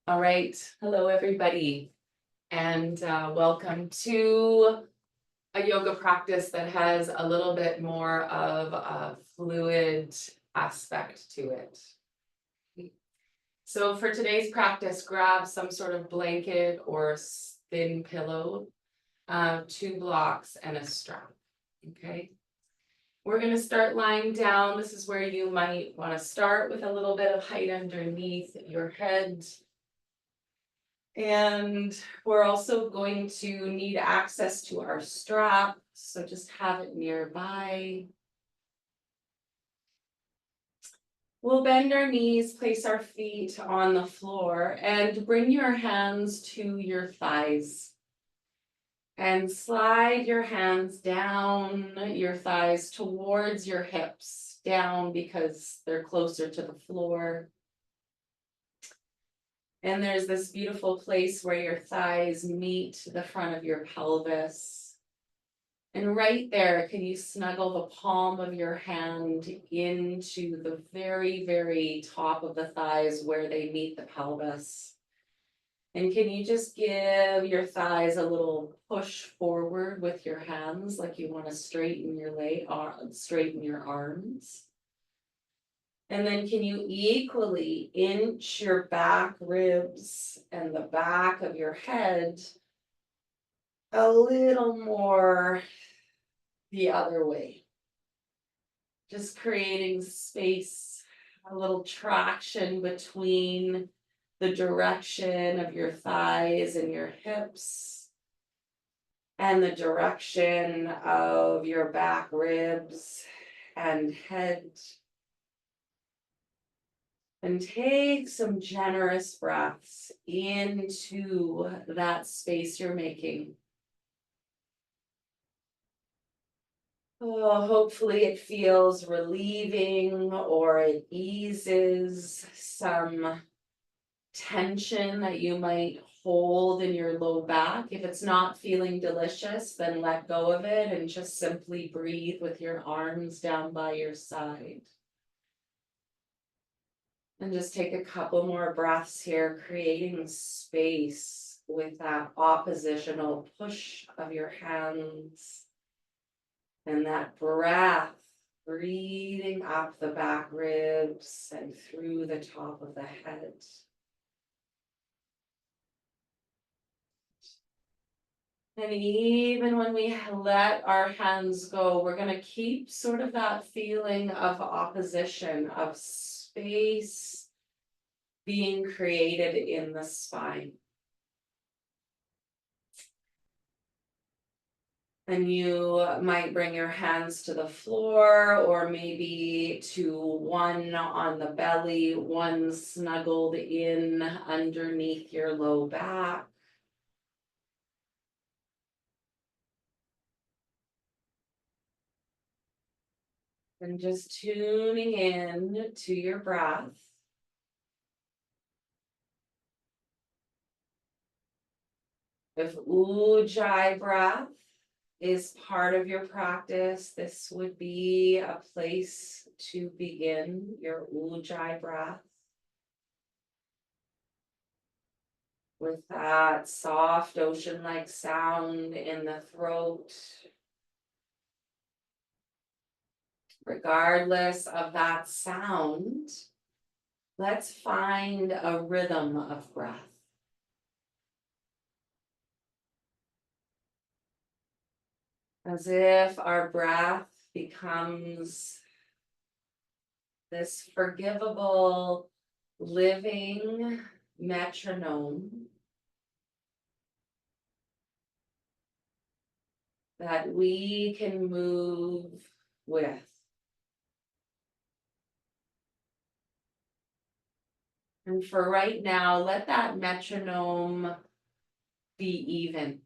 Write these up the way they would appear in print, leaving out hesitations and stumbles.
All right, hello everybody, and welcome to a yoga practice that has a little bit more of a fluid aspect to it. So for today's practice, grab some sort of blanket or thin pillow, 2 blocks and a strap, okay? We're gonna start lying down. This is where you might wanna start with a little bit of height underneath your head. And we're also going to need access to our strap, so just have it nearby. We'll bend our knees, place our feet on the floor, and bring your hands to your thighs. And slide your hands down your thighs towards your hips, down because they're closer to the floor. And there's this beautiful place where your thighs meet the front of your pelvis. And right there, can you snuggle the palm of your hand into the very, very top of the thighs where they meet the pelvis? And can you just give your thighs a little push forward with your hands, like you want to straighten your straighten your arms? And then can you equally inch your back ribs and the back of your head a little more the other way? Just creating space, a little traction between the direction of your thighs and your hips and the direction of your back ribs and head. And take some generous breaths into that space you're making. Oh, hopefully it feels relieving or it eases some tension that you might hold in your low back. If it's not feeling delicious, then let go of it and just simply breathe with your arms down by your side. And just take a couple more breaths here, creating space with that oppositional push of your hands. And that breath, breathing up the back ribs and through the top of the head. And even when we let our hands go, we're going to keep sort of that feeling of opposition, of space being created in the spine. And you might bring your hands to the floor or maybe to one on the belly, one snuggled in underneath your low back. And just tuning in to your breath. If Ujjayi breath is part of your practice, this would be a place to begin your Ujjayi breath. With that soft ocean-like sound in the throat. Regardless of that sound, let's find a rhythm of breath. As if our breath becomes this forgivable, living metronome that we can move with. And for right now, let that metronome be even.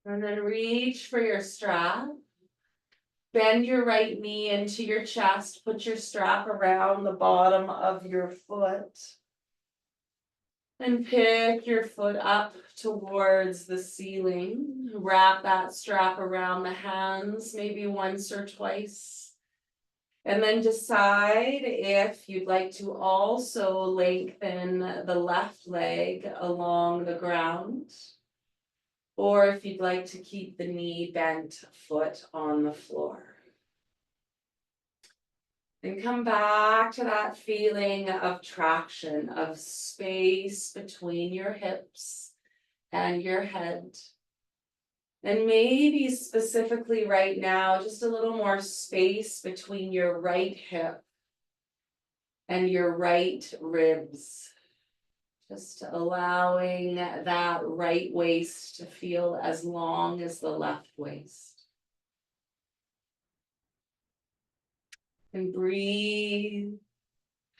And then reach for your strap. Bend your right knee into your chest, put your strap around the bottom of your foot. And pick your foot up towards the ceiling. Wrap that strap around the hands, maybe once or twice. And then decide if you'd like to also lengthen the left leg along the ground, or if you'd like to keep the knee bent, foot on the floor. And come back to that feeling of traction, of space between your hips and your head. And maybe specifically right now, just a little more space between your right hip and your right ribs. Just allowing that right waist to feel as long as the left waist. And breathe.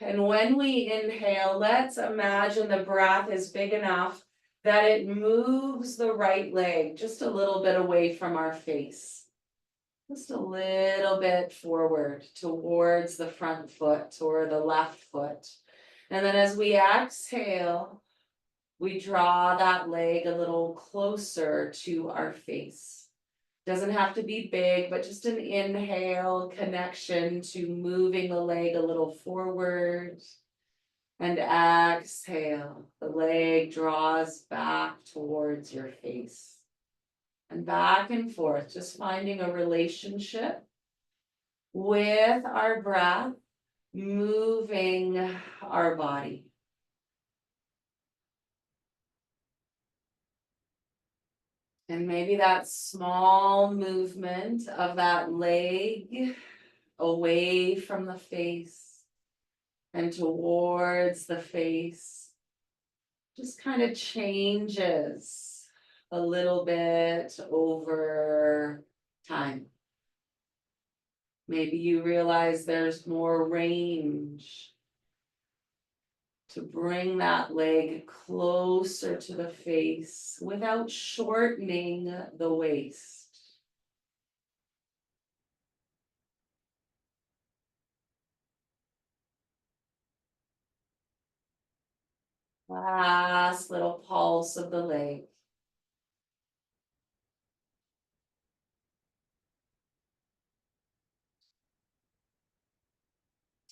And when we inhale, let's imagine the breath is big enough that it moves the right leg just a little bit away from our face. Just a little bit forward towards the front foot or the left foot. And then as we exhale, we draw that leg a little closer to our face. Doesn't have to be big, but just an inhale connection to moving the leg a little forward. And exhale, the leg draws back towards your face. And back and forth, just finding a relationship with our breath, moving our body. And maybe that small movement of that leg away from the face and towards the face just kind of changes a little bit over time. Maybe you realize there's more range to bring that leg closer to the face without shortening the waist. Last little pulse of the leg.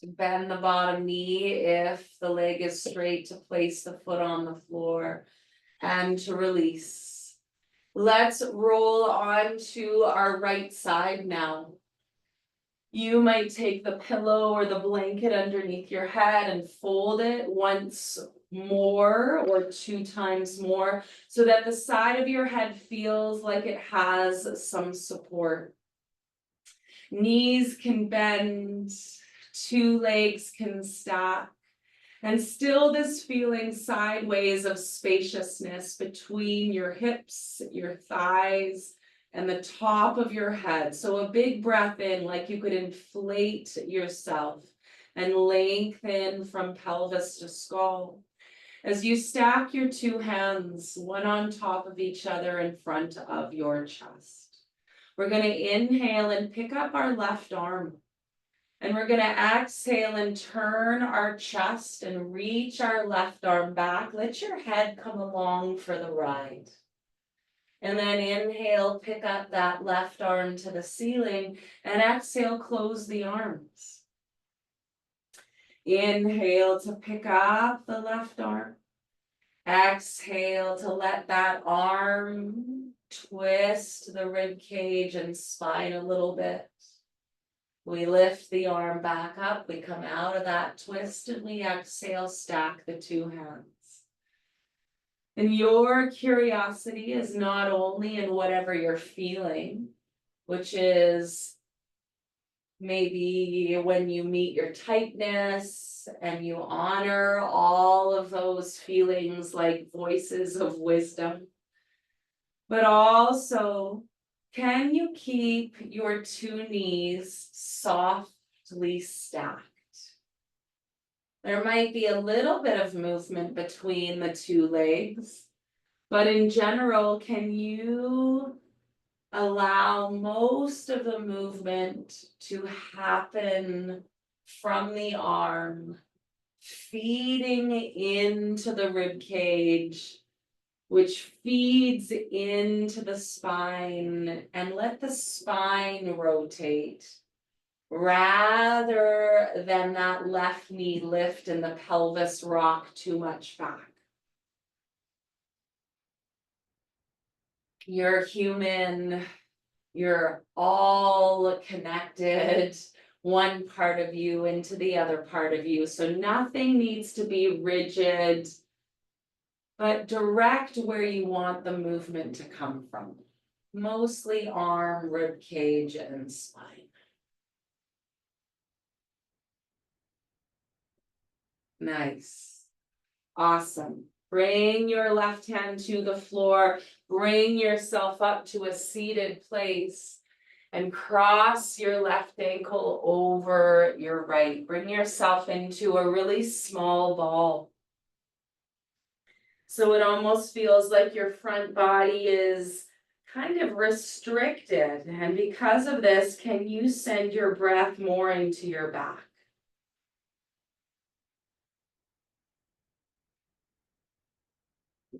To bend the bottom knee if the leg is straight, to place the foot on the floor, and to release. Let's roll on to our right side now. You might take the pillow or the blanket underneath your head and fold it once more or 2 times more so that the side of your head feels like it has some support. Knees can bend, 2 legs can stack, and still this feeling sideways of spaciousness between your hips, your thighs, and the top of your head. So a big breath in, like you could inflate yourself and lengthen from pelvis to skull. As you stack your 2 hands, one on top of each other in front of your chest. We're going to inhale and pick up our left arm. And we're going to exhale and turn our chest and reach our left arm back. Let your head come along for the ride. And then inhale, pick up that left arm to the ceiling, and exhale, close the arms. Inhale to pick up the left arm. Exhale to let that arm twist the rib cage and spine a little bit. We lift the arm back up, we come out of that twist, and we exhale, stack the 2 hands. And your curiosity is not only in whatever you're feeling, which is maybe when you meet your tightness and you honor all of those feelings like voices of wisdom, but also, can you keep your 2 knees softly stacked? There might be a little bit of movement between the 2 legs, but in general, can you Allow most of the movement to happen from the arm, feeding into the rib cage, which feeds into the spine, and let the spine rotate rather than that left knee lift and the pelvis rock too much back. You're human, you're all connected, one part of you into the other part of you. So nothing needs to be rigid, but direct where you want the movement to come from. Mostly arm, rib cage, and spine. Nice. Awesome. Bring your left hand to the floor. Bring yourself up to a seated place. And cross your left ankle over your right. Bring yourself into a really small ball. So it almost feels like your front body is kind of restricted. And because of this, can you send your breath more into your back?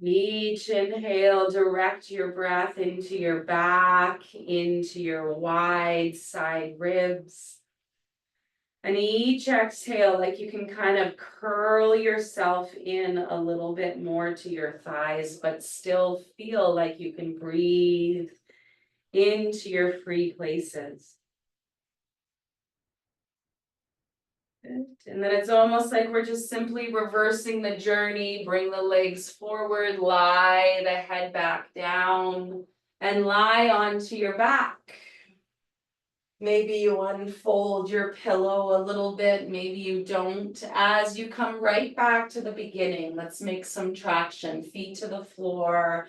Each inhale, direct your breath into your back, into your wide side ribs. And each exhale, like you can kind of curl yourself in a little bit more to your thighs, but still feel like you can breathe into your free places. Good. And then it's almost like we're just simply reversing the journey. Bring the legs forward, lie the head back down, and lie onto your back. Maybe you unfold your pillow a little bit, maybe you don't. As you come right back to the beginning, let's make some traction. Feet to the floor.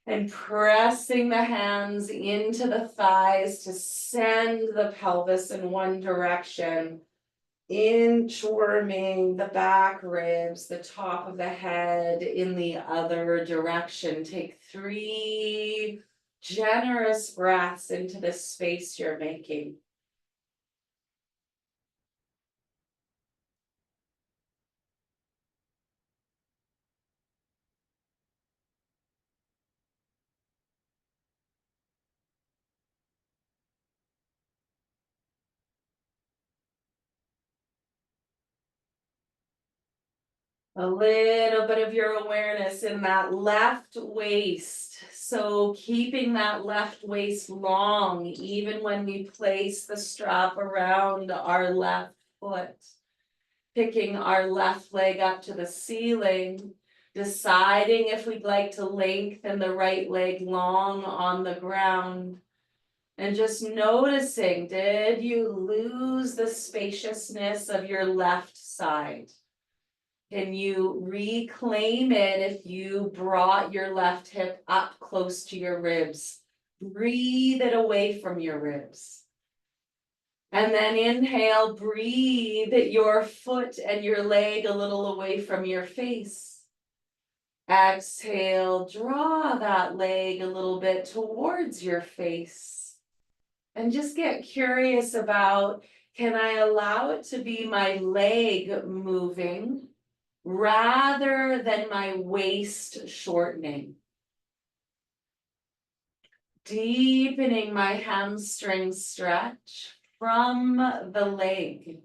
And pressing the hands into the thighs to send the pelvis in one direction. Inchworming the back ribs, the top of the head in the other direction. Take 3 generous breaths into the space you're making. A little bit of your awareness in that left waist. So keeping that left waist long, even when we place the strap around our left foot. Picking our left leg up to the ceiling, deciding if we'd like to lengthen the right leg long on the ground. And just noticing, did you lose the spaciousness of your left side? Can you reclaim it if you brought your left hip up close to your ribs? Breathe it away from your ribs. And then inhale, breathe your foot and your leg a little away from your face. Exhale, draw that leg a little bit towards your face. And just get curious about, can I allow it to be my leg moving rather than my waist shortening? Deepening my hamstring stretch from the leg,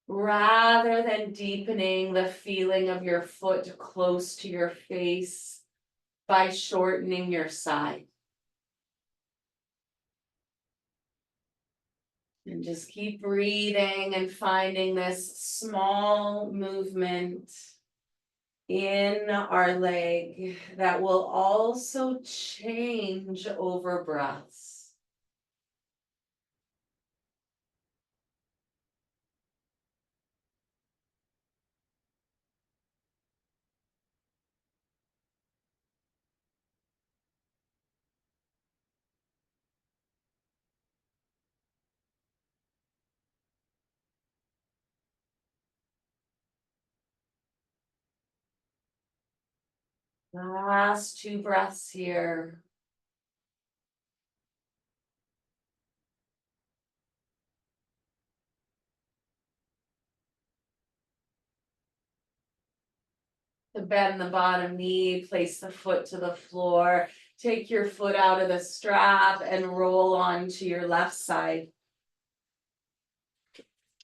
rather than deepening the feeling of your foot close to your face by shortening your side. And just keep breathing and finding this small movement in our leg that will also change over breaths. Last 2 breaths here. To bend the bottom knee, place the foot to the floor, take your foot out of the strap and roll onto your left side.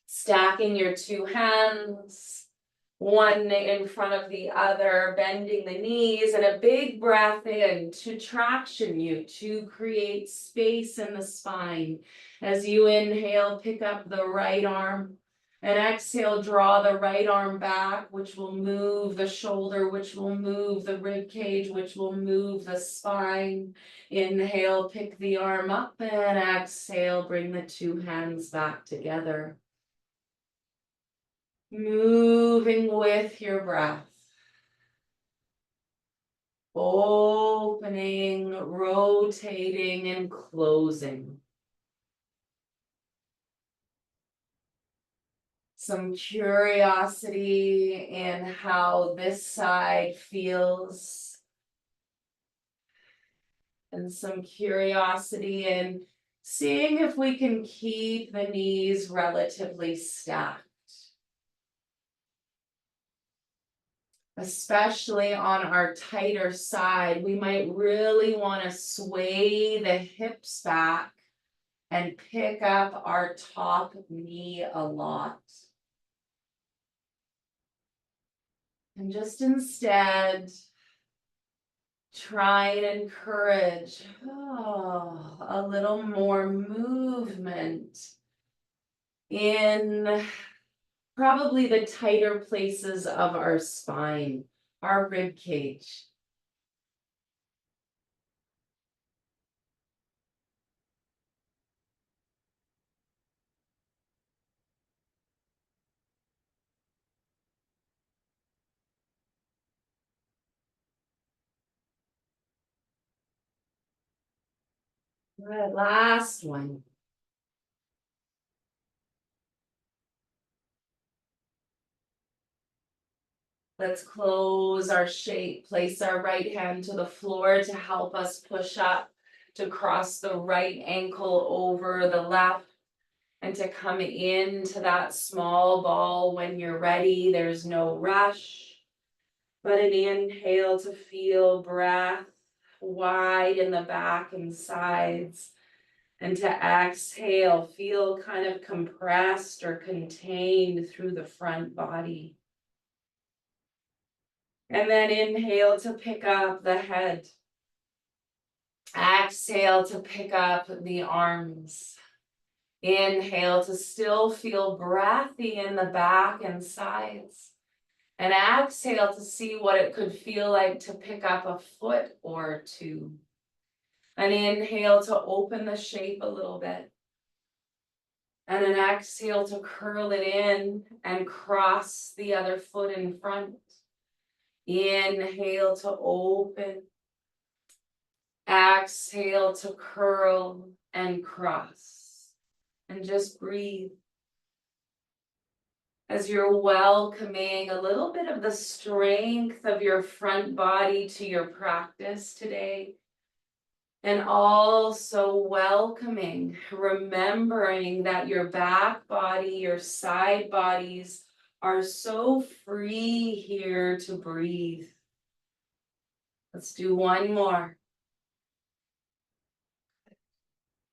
Stacking your two hands, one in front of the other, bending the knees, and a big breath in to traction you, to create space in the spine. As you inhale, pick up the right arm, and exhale, draw the right arm back, which will move the shoulder, which will move the rib cage, which will move the spine. Inhale, pick the arm up, and exhale, bring the two hands back together. Moving with your breath. Opening, rotating, and closing. Some curiosity in how this side feels. And some curiosity in seeing if we can keep the knees relatively stacked. Especially on our tighter side, we might really want to sway the hips back and pick up our top knee a lot. And just instead, try and encourage a little more movement in probably the tighter places of our spine, our rib cage. Good, last one. Let's close our shape, place our right hand to the floor to help us push up, to cross the right ankle over the left, and to come into that small ball when you're ready. There's no rush, but an inhale to feel breath wide in the back and sides, and to exhale, feel kind of compressed or contained through the front body. And then inhale to pick up the head. Exhale to pick up the arms. Inhale to still feel breathy in the back and sides. And exhale to see what it could feel like to pick up a foot or two. An inhale to open the shape a little bit. And an exhale to curl it in and cross the other foot in front. Inhale to open. Exhale to curl and cross. And just breathe. As you're welcoming a little bit of the strength of your front body to your practice today. And also welcoming, remembering that your back body, your side bodies are so free here to breathe. Let's do one more.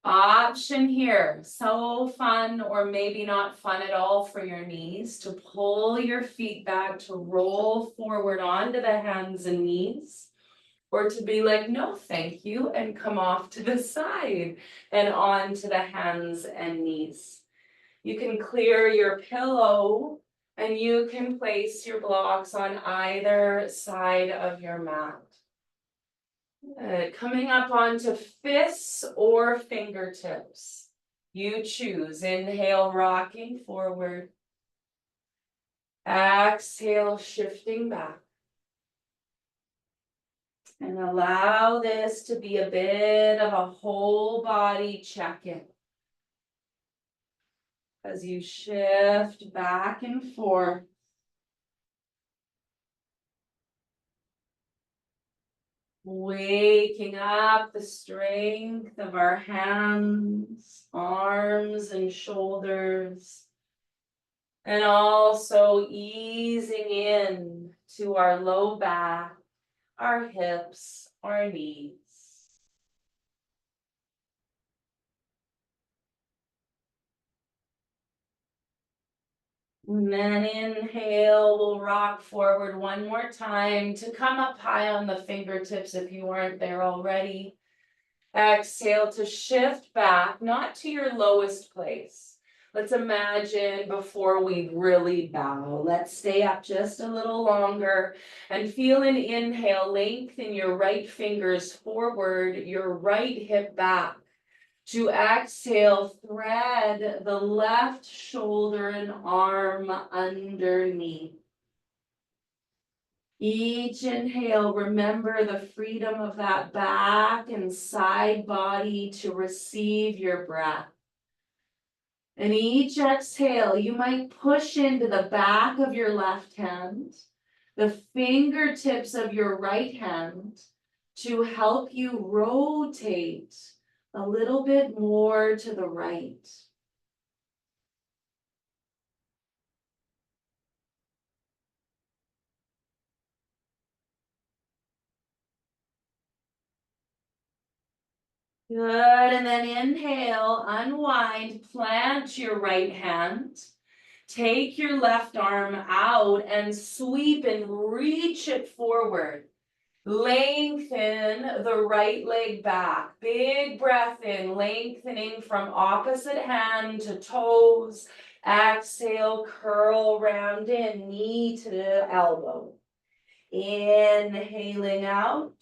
Option here, so fun or maybe not fun at all for your knees, to pull your feet back, to roll forward onto the hands and knees. Or to be like, no, thank you, and come off to the side and onto the hands and knees. You can clear your pillow and you can place your blocks on either side of your mat. Coming up onto fists or fingertips. You choose. Inhale, rocking forward. Exhale, shifting back. And allow this to be a bit of a whole body check-in. As you shift back and forth. Waking up the strength of our hands, arms, and shoulders. And also easing in to our low back, our hips, our knees. And then inhale, we'll rock forward one more time to come up high on the fingertips if you weren't there already. Exhale to shift back, not to your lowest place. Let's imagine before we really bow. Let's stay up just a little longer and feel an inhale. Lengthen your right fingers forward, your right hip back. To exhale, thread the left shoulder and arm underneath. Each inhale, remember the freedom of that back and side body to receive your breath. And each exhale, you might push into the back of your left hand, the fingertips of your right hand to help you rotate a little bit more to the right. Good, and then inhale, unwind, plant your right hand. Take your left arm out and sweep and reach it forward. Lengthen the right leg back. Big breath in, lengthening from opposite hand to toes. Exhale, curl round in, knee to elbow. Inhaling out.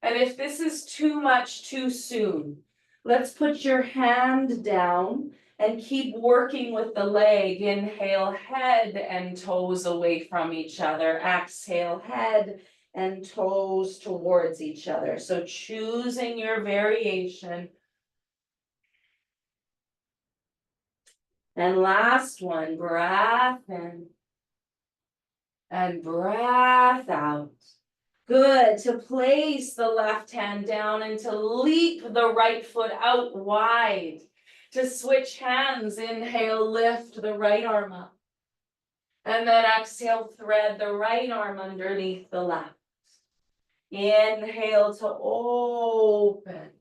And if this is too much too soon, let's put your hand down and keep working with the leg. Inhale, head and toes away from each other. Exhale, head and toes towards each other. So choosing your variation. And last one, breath in and breath out. Good, to place the left hand down and to leap the right foot out wide. To switch hands, inhale, lift the right arm up. And then exhale, thread the right arm underneath the left. Inhale to open.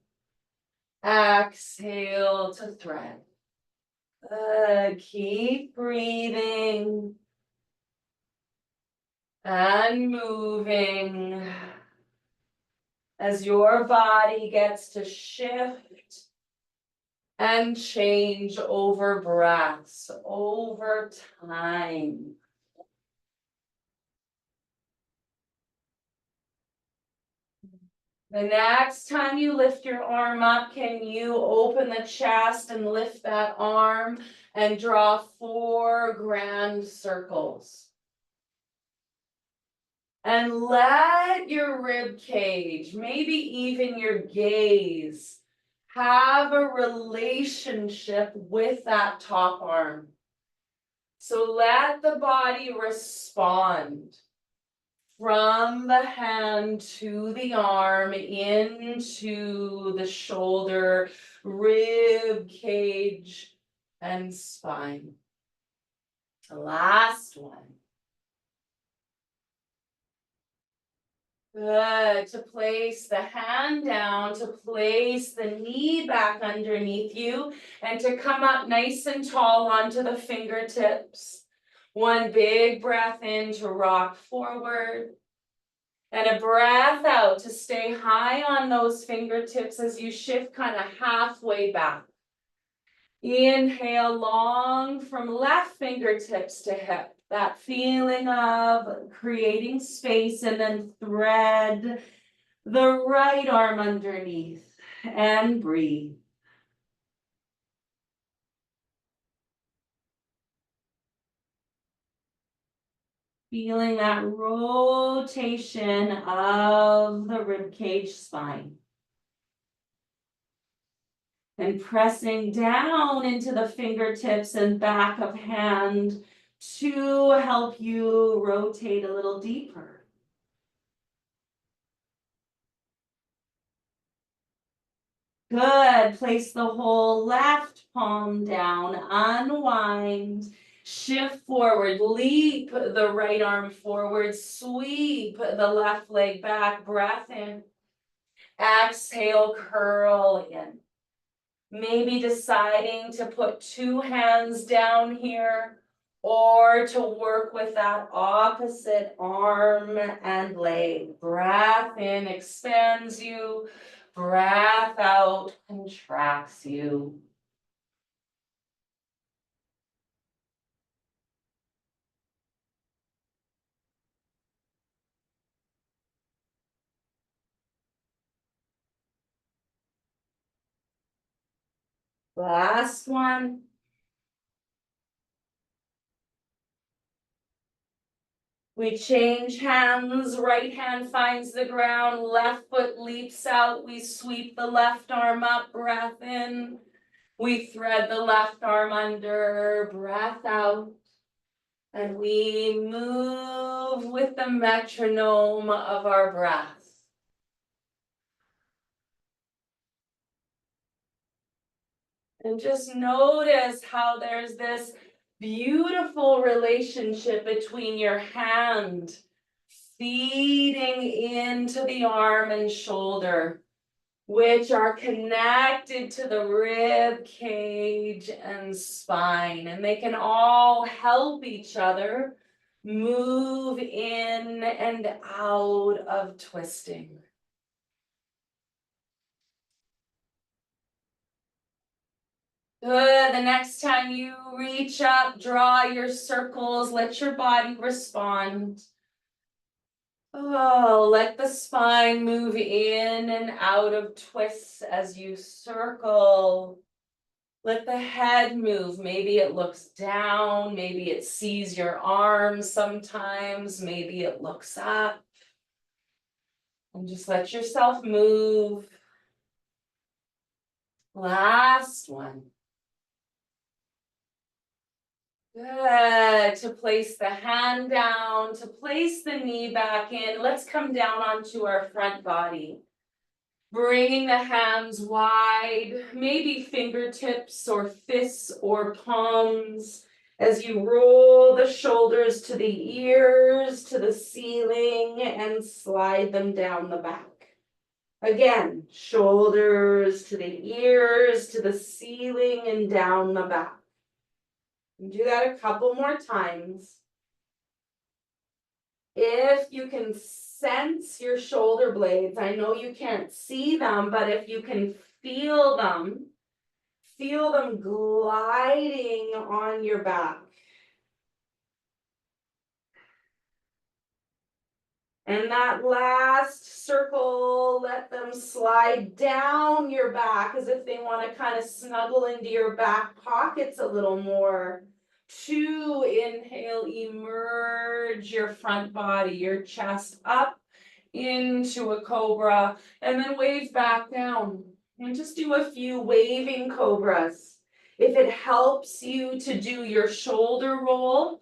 Exhale to thread. Good, keep breathing. And moving as your body gets to shift and change over breaths, over time. The next time you lift your arm up, can you open the chest and lift that arm and draw 4 grand circles? And let your rib cage, maybe even your gaze, have a relationship with that top arm. So let the body respond from the hand to the arm, into the shoulder, rib cage, and spine. The last one. Good, to place the hand down, to place the knee back underneath you, and to come up nice and tall onto the fingertips. One big breath in to rock forward, and a breath out to stay high on those fingertips as you shift kind of halfway back. Inhale long from left fingertips to hip. That feeling of creating space, and then thread the right arm underneath and breathe. Feeling that rotation of the ribcage spine. And pressing down into the fingertips and back of hand to help you rotate a little deeper. Good, place the whole left palm down, unwind, Shift forward, leap the right arm forward, sweep the left leg back, breath in. Exhale, curl in. Maybe deciding to put two hands down here or to work with that opposite arm and leg. Breath in expands you, breath out contracts you. Last one. We change hands, right hand finds the ground, left foot leaps out, we sweep the left arm up, breath in. We thread the left arm under, breath out. And we move with the metronome of our breath. And just notice how there's this beautiful relationship between your hand feeding into the arm and shoulder, which are connected to the rib cage and spine, and they can all help each other move in and out of twisting. Good. The next time you reach up, draw your circles, let your body respond. Oh, let the spine move in and out of twists as you circle. Let the head move. Maybe it looks down, maybe it sees your arms sometimes, maybe it looks up. And just let yourself move. Last one. Good. To place the hand down, to place the knee back in. Let's come down onto our front body. Bringing the hands wide, maybe fingertips or fists or palms, as you roll the shoulders to the ears, to the ceiling, and slide them down the back. Again, shoulders to the ears, to the ceiling, and down the back. And do that a couple more times. If you can sense your shoulder blades, I know you can't see them, but if you can feel them gliding on your back. And that last circle, let them slide down your back as if they want to kind of snuggle into your back pockets a little more. 2, inhale, emerge your front body, your chest up into a cobra, and then wave back down. And just do a few waving cobras. If it helps you to do your shoulder roll,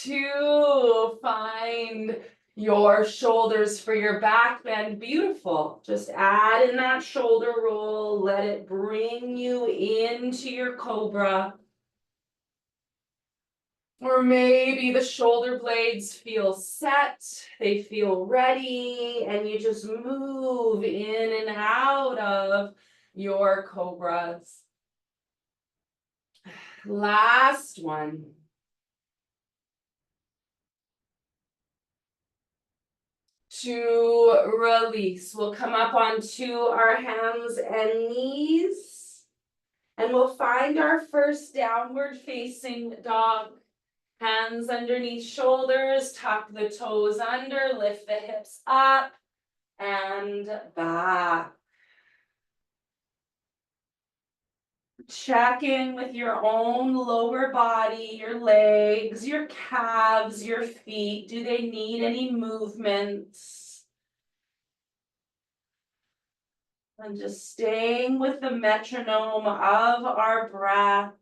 to find your shoulders for your back bend, beautiful. Just add in that shoulder roll, let it bring you into your cobra. Or maybe the shoulder blades feel set, they feel ready, and you just move in and out of your cobras. Last one. To release, we'll come up onto our hands and knees, and we'll find our first downward facing dog. Hands underneath shoulders, tuck the toes under, lift the hips up and back. Check in with your own lower body, your legs, your calves, your feet. Do they need any movements? And just staying with the metronome of our breath.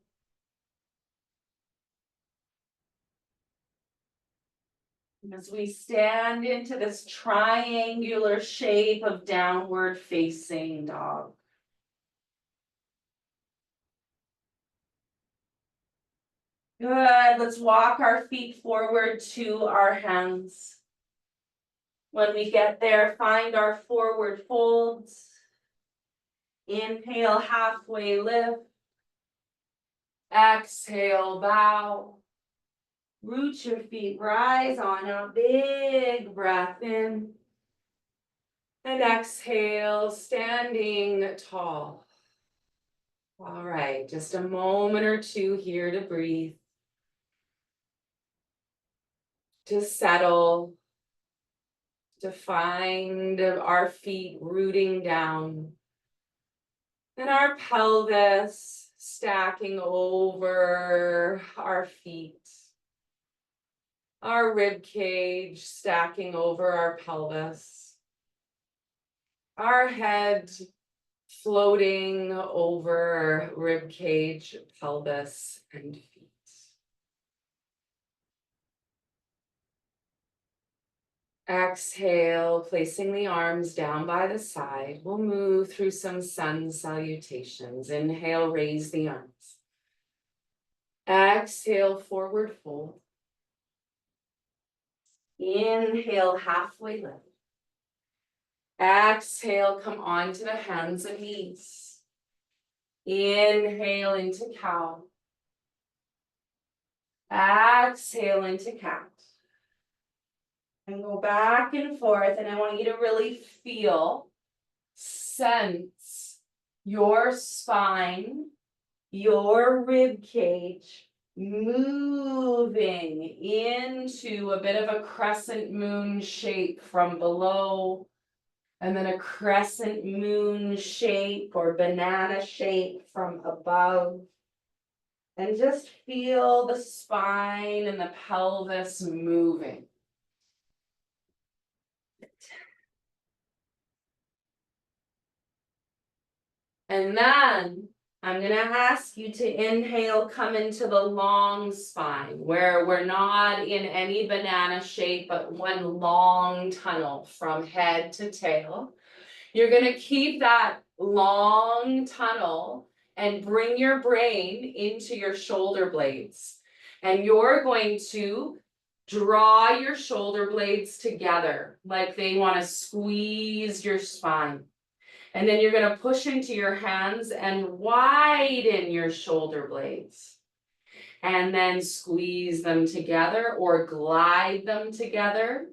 As we stand into this triangular shape of downward facing dog. Good. Let's walk our feet forward to our hands. When we get there, find our forward folds. Inhale, halfway lift. Exhale, bow. Root your feet, rise on a big breath in. And exhale, standing tall. All right, just a moment or two here to breathe, to settle, to find our feet rooting down, and our pelvis stacking over our feet, our rib cage stacking over our pelvis, our head floating over rib cage, pelvis, and feet. Exhale, placing the arms down by the side. We'll move through some sun salutations. Inhale, raise the arms. Exhale, forward fold. Inhale, halfway lift. Exhale, come onto the hands and knees. Inhale into cow. Exhale into cat. And go back and forth, and I want you to really feel, sense your spine, your rib cage moving into a bit of a crescent moon shape from below, and then a crescent moon shape or banana shape from above. And just feel the spine and the pelvis moving. And then I'm going to ask you to inhale, come into the long spine, where we're not in any banana shape, but one long tunnel from head to tail. You're going to keep that long tunnel and bring your brain into your shoulder blades. And you're going to draw your shoulder blades together like they want to squeeze your spine. And then you're going to push into your hands and widen your shoulder blades. And then squeeze them together or glide them together.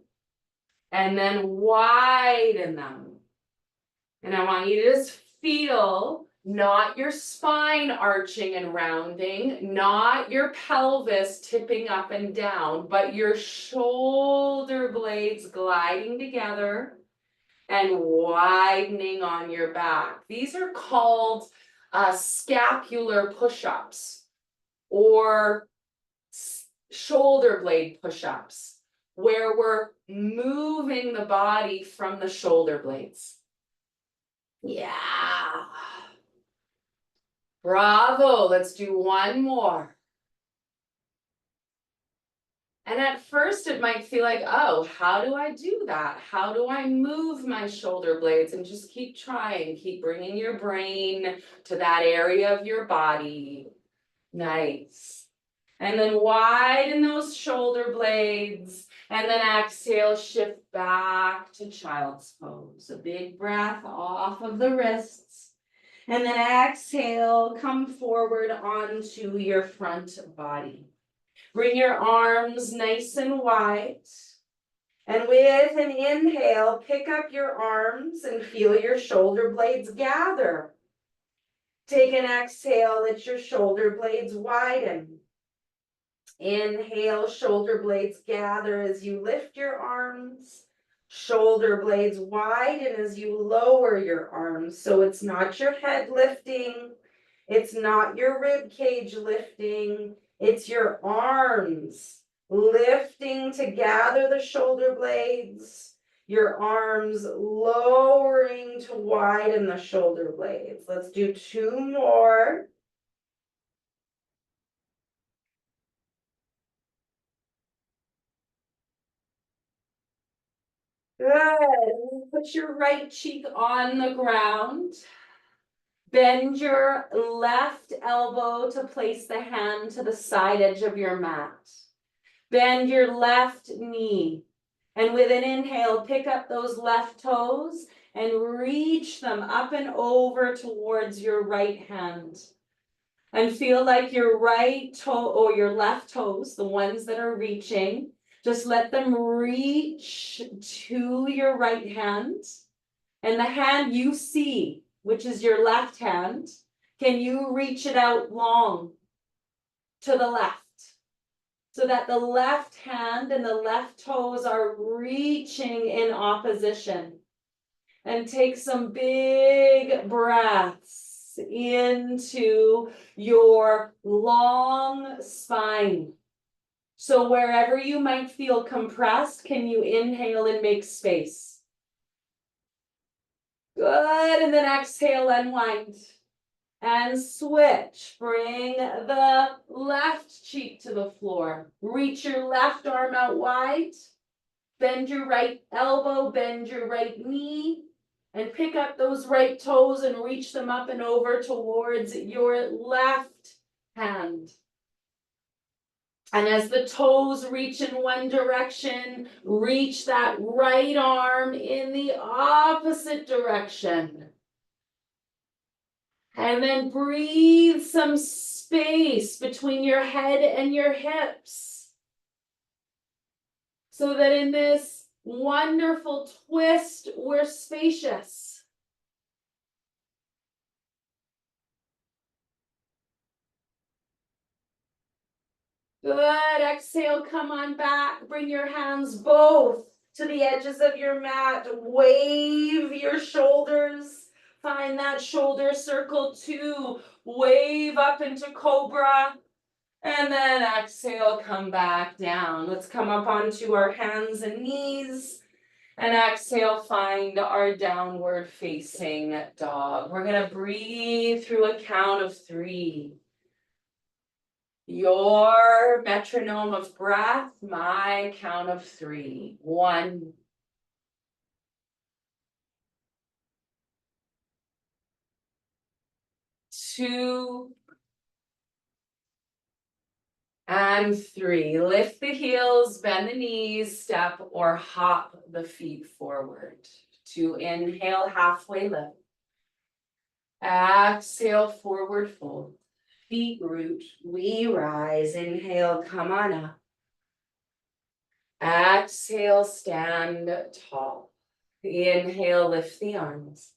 And then widen them. And I want you to just feel not your spine arching and rounding, not your pelvis tipping up and down, but your shoulder blades gliding together and widening on your back. These are called scapular push-ups or shoulder blade push-ups, where we're moving the body from the shoulder blades. Yeah. Bravo. Let's do one more. And at first it might feel like, oh, how do I do that? How do I move my shoulder blades? And just keep trying, keep bringing your brain to that area of your body. Nice. And then widen those shoulder blades. And then exhale, shift back to child's pose. A big breath off of the wrists. And then exhale, come forward onto your front body. Bring your arms nice and wide. And with an inhale, pick up your arms and feel your shoulder blades gather. Take an exhale, let your shoulder blades widen. Inhale, shoulder blades gather as you lift your arms. Shoulder blades widen as you lower your arms. So it's not your head lifting. It's not your rib cage lifting. It's your arms lifting to gather the shoulder blades. Your arms lowering to widen the shoulder blades. Let's do two more. Good. Put your right cheek on the ground. Bend your left elbow to place the hand to the side edge of your mat. Bend your left knee. And with an inhale, pick up those left toes and reach them up and over towards your right hand. And feel like your right toe or your left toes, the ones that are reaching, just let them reach to your right hand. And the hand you see, which is your left hand, can you reach it out long to the left? So that the left hand and the left toes are reaching in opposition. And take some big breaths into your long spine. So wherever you might feel compressed, can you inhale and make space? Good, and then exhale, unwind. And switch. Bring the left cheek to the floor. Reach your left arm out wide. Bend your right elbow, bend your right knee. And pick up those right toes and reach them up and over towards your left hand. And as the toes reach in one direction, reach that right arm in the opposite direction. And then breathe some space between your head and your hips. So that in this wonderful twist, we're spacious. Good, exhale, come on back. Bring your hands both to the edges of your mat. Wave your shoulders. Find that shoulder circle too. Wave up into cobra. And then exhale, come back down. Let's come up onto our hands and knees. And exhale, find our downward facing dog. We're going to breathe through a count of 3. Your metronome of breath, my count of 3. 1. 2. And 3. Lift the heels, bend the knees, step or hop the feet forward. To inhale, halfway lift. Exhale, forward fold. Feet root, we rise. Inhale, come on up. Exhale, stand tall. Inhale, lift the arms.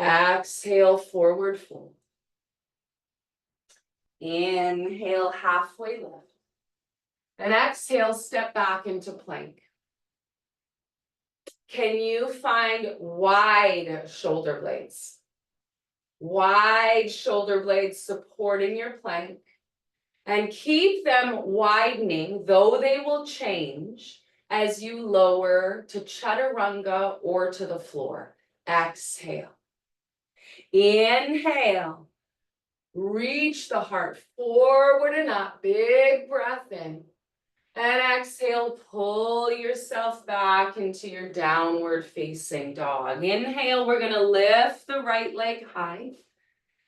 Exhale, forward fold. Inhale, halfway lift. And exhale, step back into plank. Can you find wide shoulder blades? Wide shoulder blades supporting your plank. And keep them widening, though they will change as you lower to chaturanga or to the floor. Exhale. Inhale. Reach the heart forward and up. Big breath in. And exhale, pull yourself back into your downward facing dog. Inhale, we're going to lift the right leg high.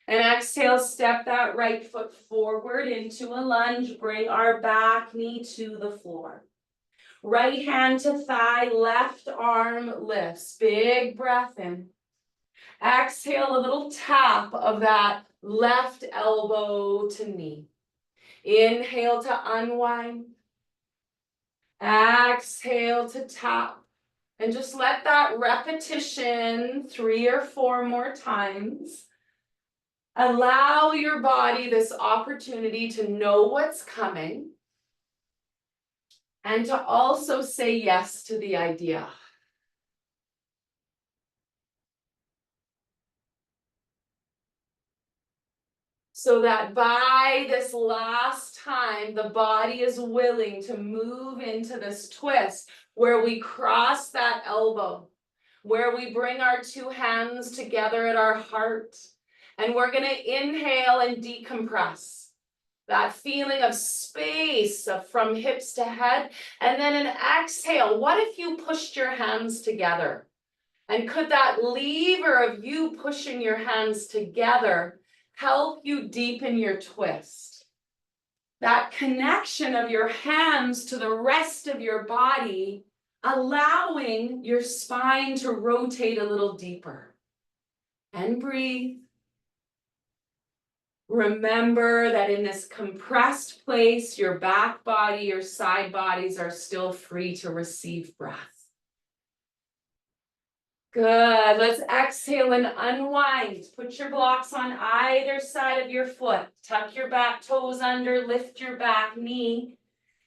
And exhale, step that right foot forward into a lunge. Bring our back knee to the floor. Right hand to thigh, left arm lifts. Big breath in. Exhale, a little tap of that left elbow to knee. Inhale to unwind. Exhale to tap. And just let that repetition 3 or 4 more times. Allow your body this opportunity to know what's coming and to also say yes to the idea. So that by this last time, the body is willing to move into this twist where we cross that elbow, where we bring our 2 hands together at our heart, and we're going to inhale and decompress. That feeling of space from hips to head, and then an exhale. What if you pushed your hands together And could that lever of you pushing your hands together help you deepen your twist? That connection of your hands to the rest of your body, allowing your spine to rotate a little deeper. And breathe. Remember that in this compressed place, your back body, your side bodies are still free to receive breath. Good. Let's exhale and unwind. Put your blocks on either side of your foot. Tuck your back toes under, lift your back knee,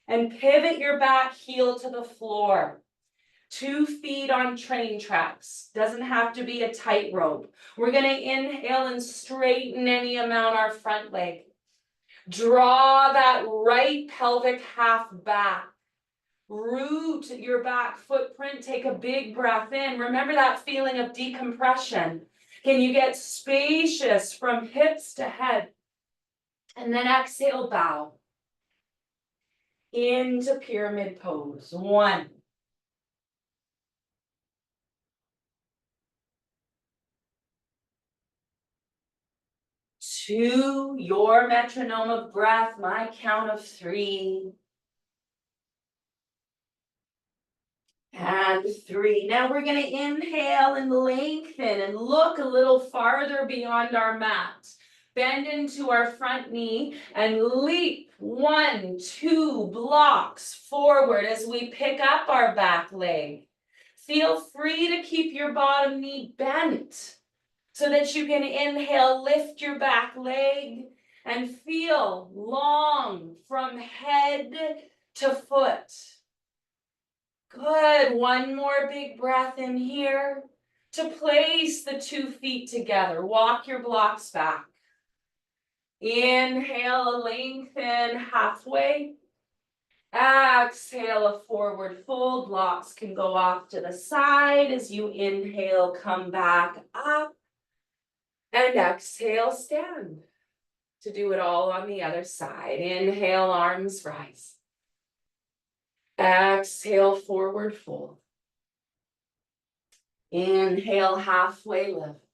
and pivot your back heel to the floor. 2 feet on train tracks. Doesn't have to be a tightrope. We're going to inhale and straighten any amount our front leg. Draw that right pelvic half back. Root your back footprint. Take a big breath in. Remember that feeling of decompression. Can you get spacious from hips to head? And then exhale, bow. Into pyramid pose. 1. 2, your metronome of breath, my count of 3. And 3. Now we're going to inhale and lengthen and look a little farther beyond our mat. Bend into our front knee and leap 1, 2 blocks forward as we pick up our back leg. Feel free to keep your bottom knee bent so that you can inhale, lift your back leg, and feel long from head to foot. Good. 1 more big breath in here to place the 2 feet together. Walk your blocks back. Inhale, lengthen halfway. Exhale, a forward fold. Blocks can go off to the side as you inhale, come back up. And exhale, stand. To do it all on the other side. Inhale, arms rise. Exhale, forward fold. Inhale, halfway lift.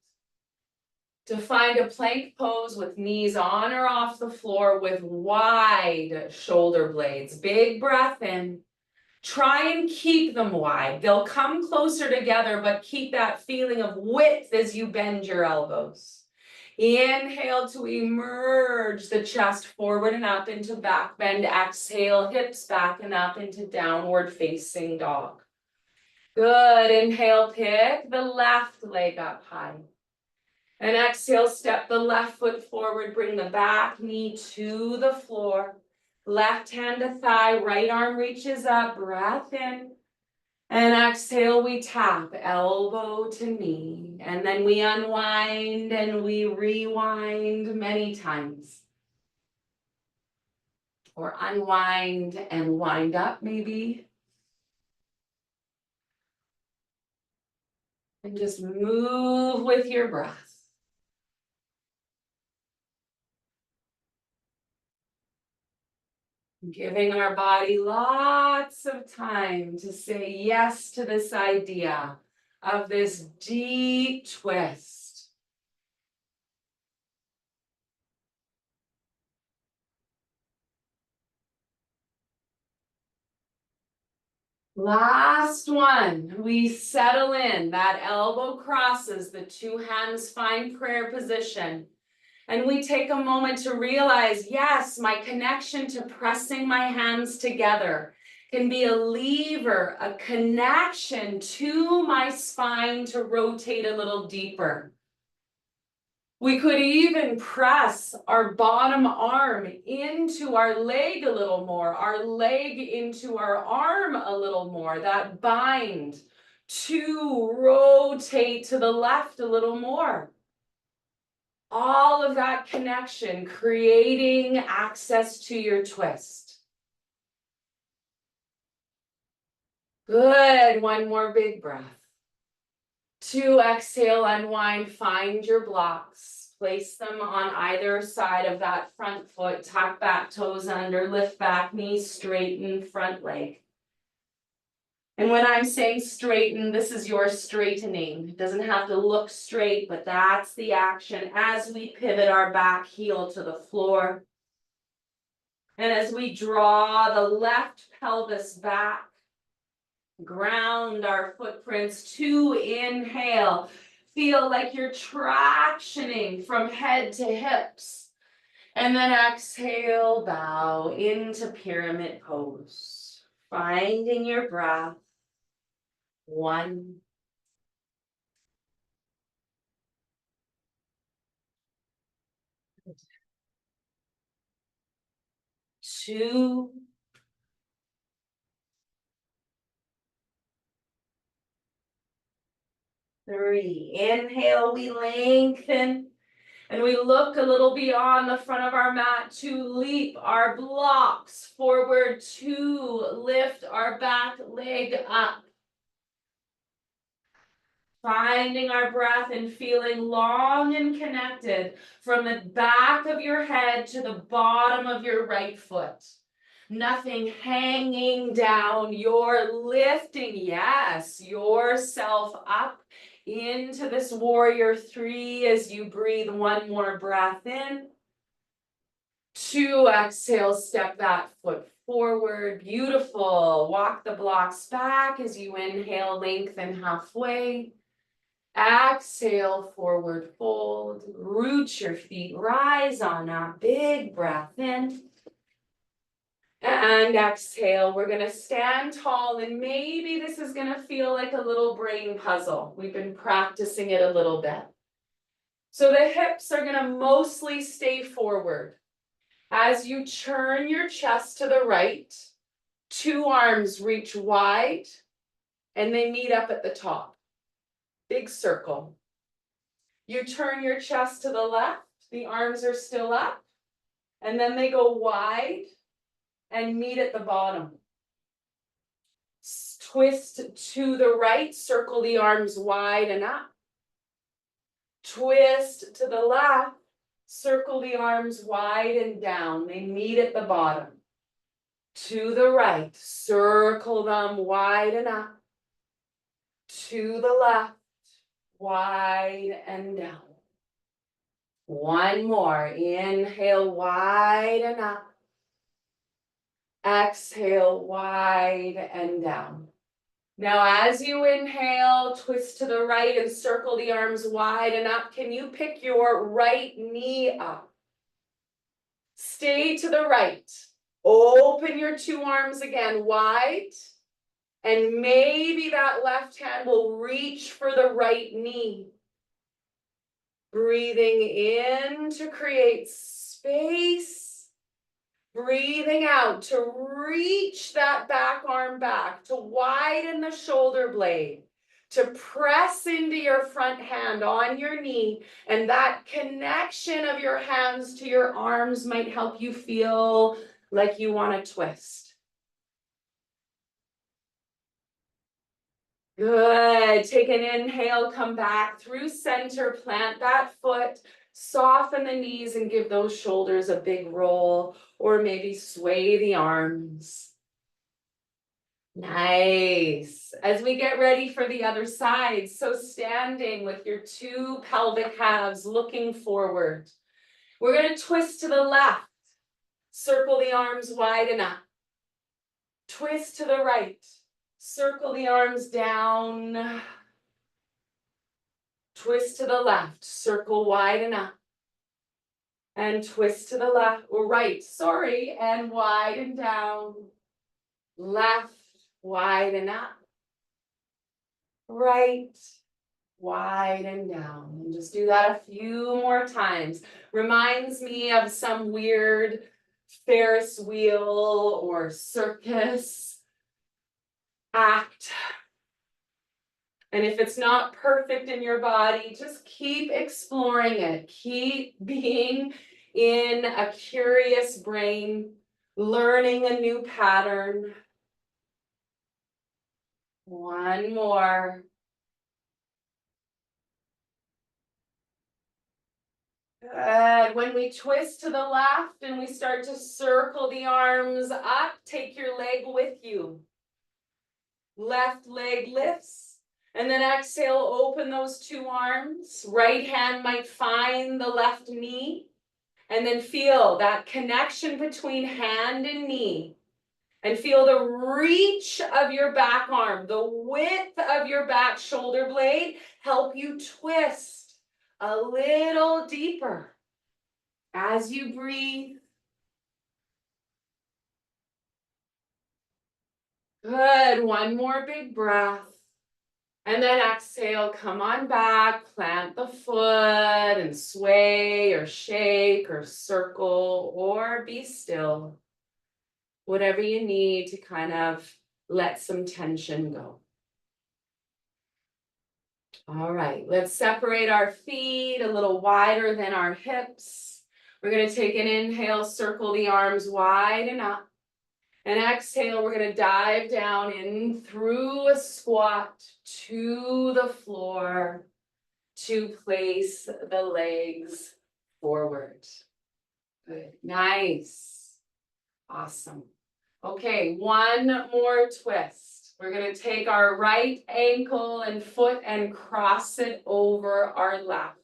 To find a plank pose with knees on or off the floor with wide shoulder blades. Big breath in. Try and keep them wide. They'll come closer together, but keep that feeling of width as you bend your elbows. Inhale to emerge the chest forward and up into back bend. Exhale, hips back and up into downward facing dog. Good. Inhale, pick the left leg up high. And exhale, step the left foot forward. Bring the back knee to the floor. Left hand to thigh, right arm reaches up. Breath in. And exhale, we tap elbow to knee. And then we unwind and we rewind many times. Or unwind and wind up maybe. And just move with your breath. Giving our body lots of time to say yes to this idea of this deep twist. Last one, we settle in. That elbow crosses, the 2 hands find prayer position. And we take a moment to realize, yes, my connection to pressing my hands together can be a lever, a connection to my spine to rotate a little deeper. We could even press our bottom arm into our leg a little more, our leg into our arm a little more, that bind to rotate to the left a little more. All of that connection, creating access to your twist. Good. 1 more big breath. 2, exhale, unwind, find your blocks. Place them on either side of that front foot. Tuck back toes under, lift back knees, straighten front leg. And when I'm saying straighten, this is your straightening. It doesn't have to look straight, but that's the action as we pivot our back heel to the floor. And as we draw the left pelvis back, ground our footprints to inhale. Feel like you're tractioning from head to hips. And then exhale, bow into pyramid pose. Finding your breath. 1, 2, 3. Inhale, we lengthen. And we look a little beyond the front of our mat to leap our blocks forward, to lift our back leg up. Finding our breath and feeling long and connected from the back of your head to the bottom of your right foot. Nothing hanging down. You're lifting, yes, yourself up into this warrior 3 as you breathe 1 more breath in. 2, exhale, step that foot forward. Beautiful. Walk the blocks back as you inhale, lengthen halfway. Exhale, forward fold. Root your feet, rise on up. Big breath in. And exhale, we're gonna stand tall, and maybe this is gonna feel like a little brain puzzle. We've been practicing it a little bit. So the hips are gonna mostly stay forward. As you turn your chest to the right, 2 arms reach wide, and they meet up at the top. Big circle. You turn your chest to the left, the arms are still up, and then they go wide and meet at the bottom. Twist to the right, circle the arms wide and up. Twist to the left, circle the arms wide and down. They meet at the bottom. To the right, circle them wide and up. To the left, wide and down. 1 more. Inhale, wide and up. Exhale, wide and down. Now, as you inhale, twist to the right and circle the arms wide and up. Can you pick your right knee up? Stay to the right. Open your 2 arms again wide. And maybe that left hand will reach for the right knee. Breathing in to create space. Breathing out to reach that back arm back, to widen the shoulder blade, to press into your front hand on your knee. And that connection of your hands to your arms might help you feel like you want to twist. Good. Take an inhale, come back through center, plant that foot, soften the knees and give those shoulders a big roll, or maybe sway the arms. Nice. As we get ready for the other side, so standing with your 2 pelvic halves looking forward, we're going to twist to the left, circle the arms wide and up. Twist to the right. Circle the arms down. Twist to the left, circle wide and up. And twist to the left, or right, sorry, and wide and down. Left, wide and up. Right, wide and down. And just do that a few more times. Reminds me of some weird Ferris wheel or circus act. And if it's not perfect in your body, just keep exploring it. Keep being in a curious brain, learning a new pattern. 1 more. Good. When we twist to the left and we start to circle the arms up, take your leg with you. Left leg lifts. And then exhale, open those two arms. Right hand might find the left knee. And then feel that connection between hand and knee. And feel the reach of your back arm, the width of your back shoulder blade, help you twist a little deeper as you breathe. Good, one more big breath. And then exhale, come on back, plant the foot and sway or shake or circle or be still. Whatever you need to kind of let some tension go. All right, let's separate our feet a little wider than our hips. We're going to take an inhale, circle the arms wide and up. And exhale, we're going to dive down in through a squat to the floor to place the legs forward. Good, nice, awesome. Okay, one more twist. We're going to take our right ankle and foot and cross it over our left.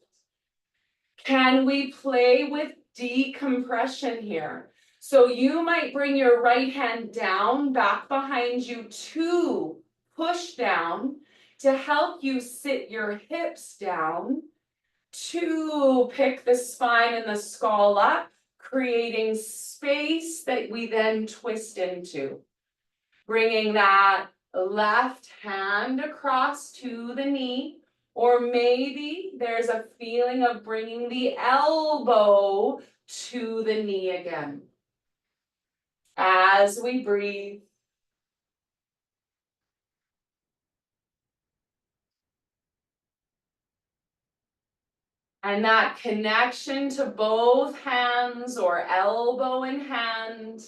Can we play with decompression here? So you might bring your right hand down, back behind you to push down to help you sit your hips down, to pick the spine and the skull up, creating space that we then twist into. Bringing that left hand across to the knee, or maybe there's a feeling of bringing the elbow to the knee again. As we breathe. And that connection to both hands or elbow in hand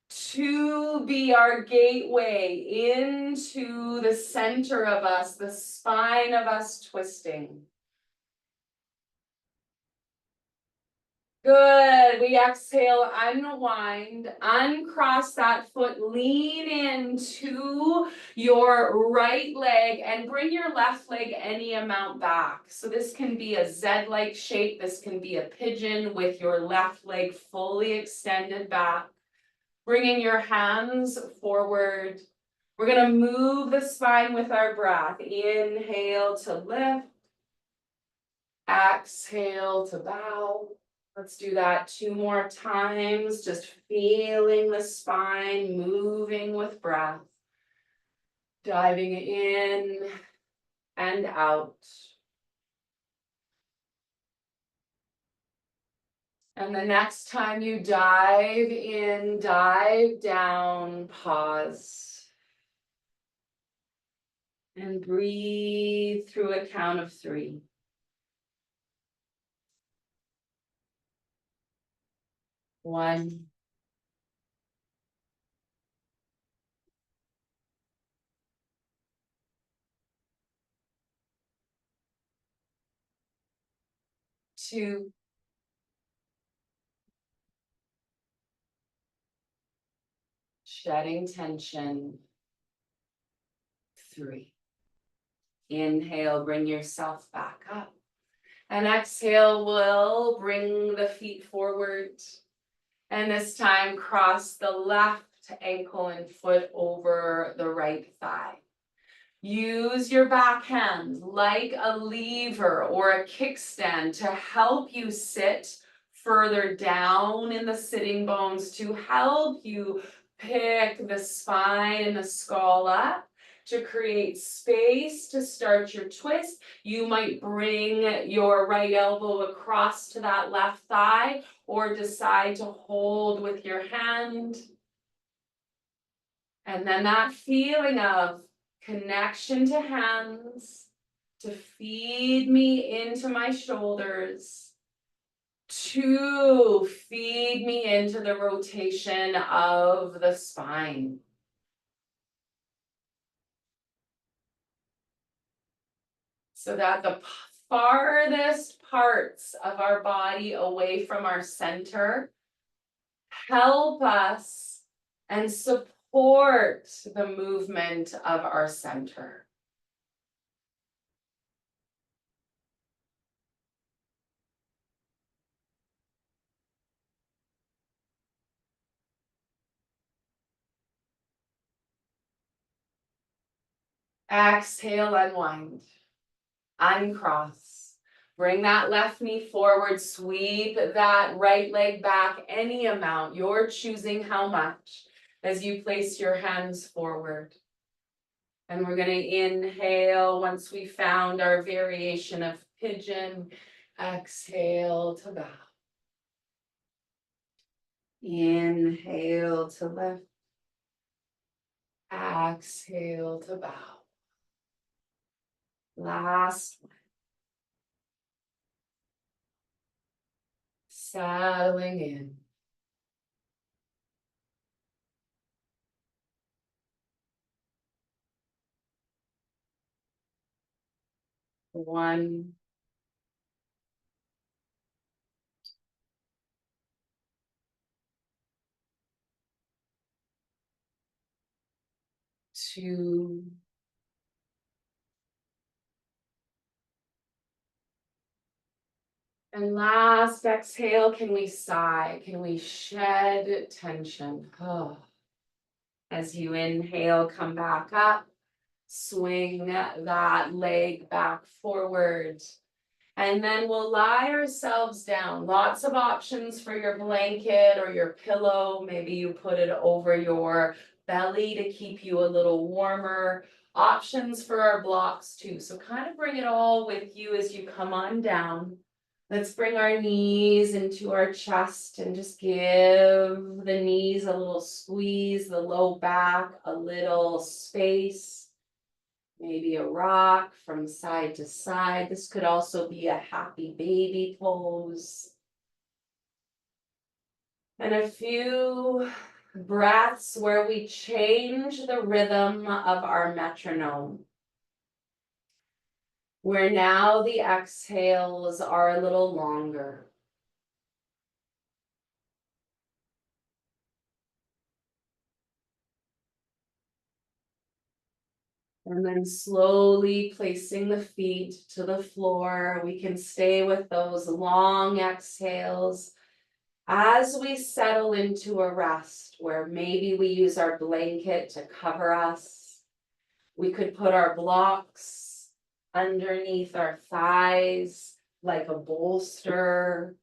to be our gateway into the center of us, the spine of us twisting. Good. We exhale, unwind, uncross that foot, lean into your right leg and bring your left leg any amount back. So this can be a Z-like shape. This can be a pigeon with your left leg fully extended back. Bringing your hands forward. We're going to move the spine with our breath. Inhale to lift. Exhale to bow. Let's do that 2 more times, just feeling the spine moving with breath. Diving in and out. And the next time you dive in, dive down, pause. And breathe through a count of 3. 1. 2. Shedding tension. 3. Inhale, bring yourself back up. And exhale, we'll bring the feet forward. And this time, cross the left ankle and foot over the right thigh. Use your back hand like a lever or a kickstand to help you sit further down in the sitting bones, to help you pick the spine and the skull up, to create space to start your twist. You might bring your right elbow across to that left thigh or decide to hold with your hand. And then that feeling of connection to hands, to feed me into my shoulders, to feed me into the rotation of the spine. So that the farthest parts of our body away from our center help us and support support the movement of our center. Exhale, unwind. Uncross. Bring that left knee forward. Sweep that right leg back any amount. You're choosing how much as you place your hands forward. And we're going to inhale once we found our variation of pigeon. Exhale to bow. Inhale to lift. Exhale to bow. Last one. Settling in. One, two, and last exhale, can we sigh? Can we shed tension? Oh. As you inhale, come back up, swing that leg back forward. And then we'll lie ourselves down. Lots of options for your blanket or your pillow. Maybe you put it over your belly to keep you a little warmer. Options for our blocks too. So kind of bring it all with you as you come on down. Let's bring our knees into our chest and just give the knees a little squeeze, the low back, a little space. Maybe a rock from side to side. This could also be a happy baby pose. And a few breaths where we change the rhythm of our metronome. Where now the exhales are a little longer. And then slowly placing the feet to the floor. We can stay with those long exhales as we settle into a rest where maybe we use our blanket to cover us. We could put our blocks underneath our thighs like a bolster.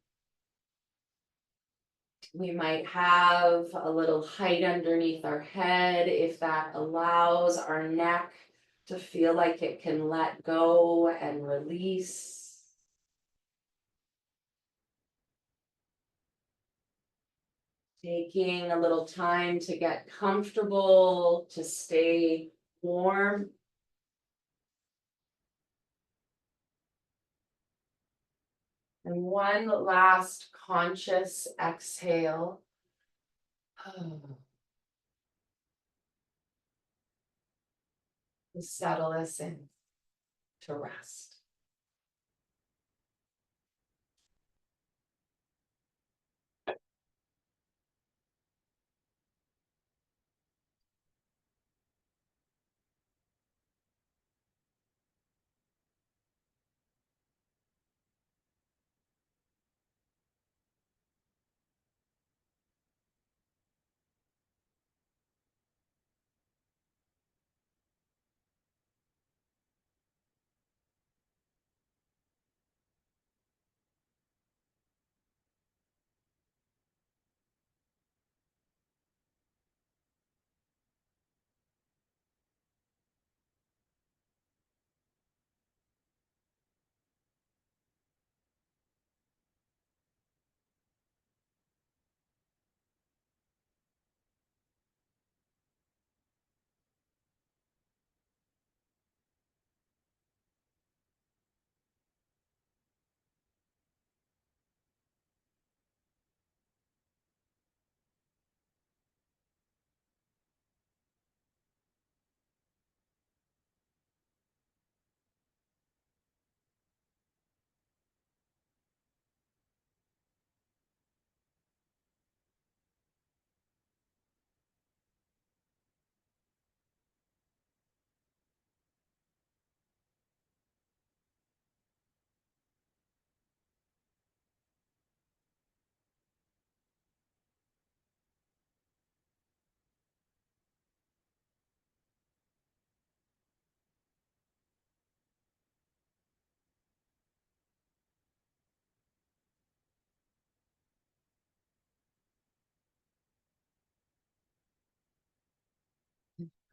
We might have a little height underneath our head if that allows our neck to feel like it can let go and release. Taking a little time to get comfortable, to stay warm. And one last conscious exhale. To settle us in to rest.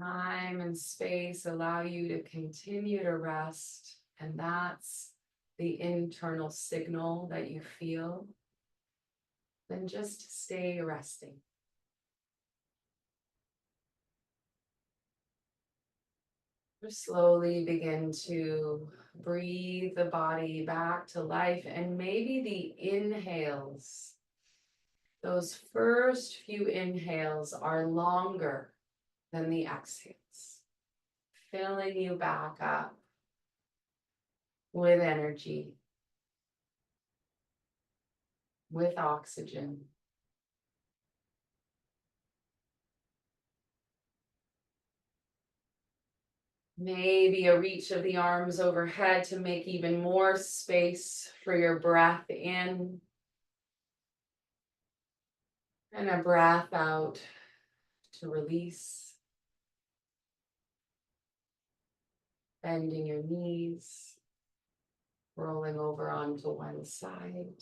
time and space allow you to continue to rest, and that's the internal signal that you feel, then just stay resting. Just slowly begin to breathe the body back to life, and maybe the inhales, those first few inhales, are longer than the exhales, filling you back up with energy, with oxygen. Maybe a reach of the arms overhead to make even more space for your breath in, and a breath out to release. Bending your knees, rolling over onto one side.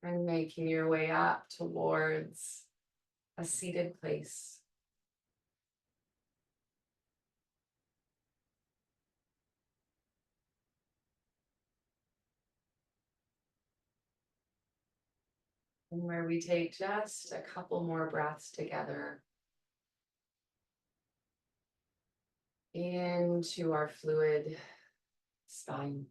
And making your way up towards a seated place. And where we take just a couple more breaths together into our fluid spine.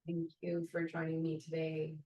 Thank you for joining me today.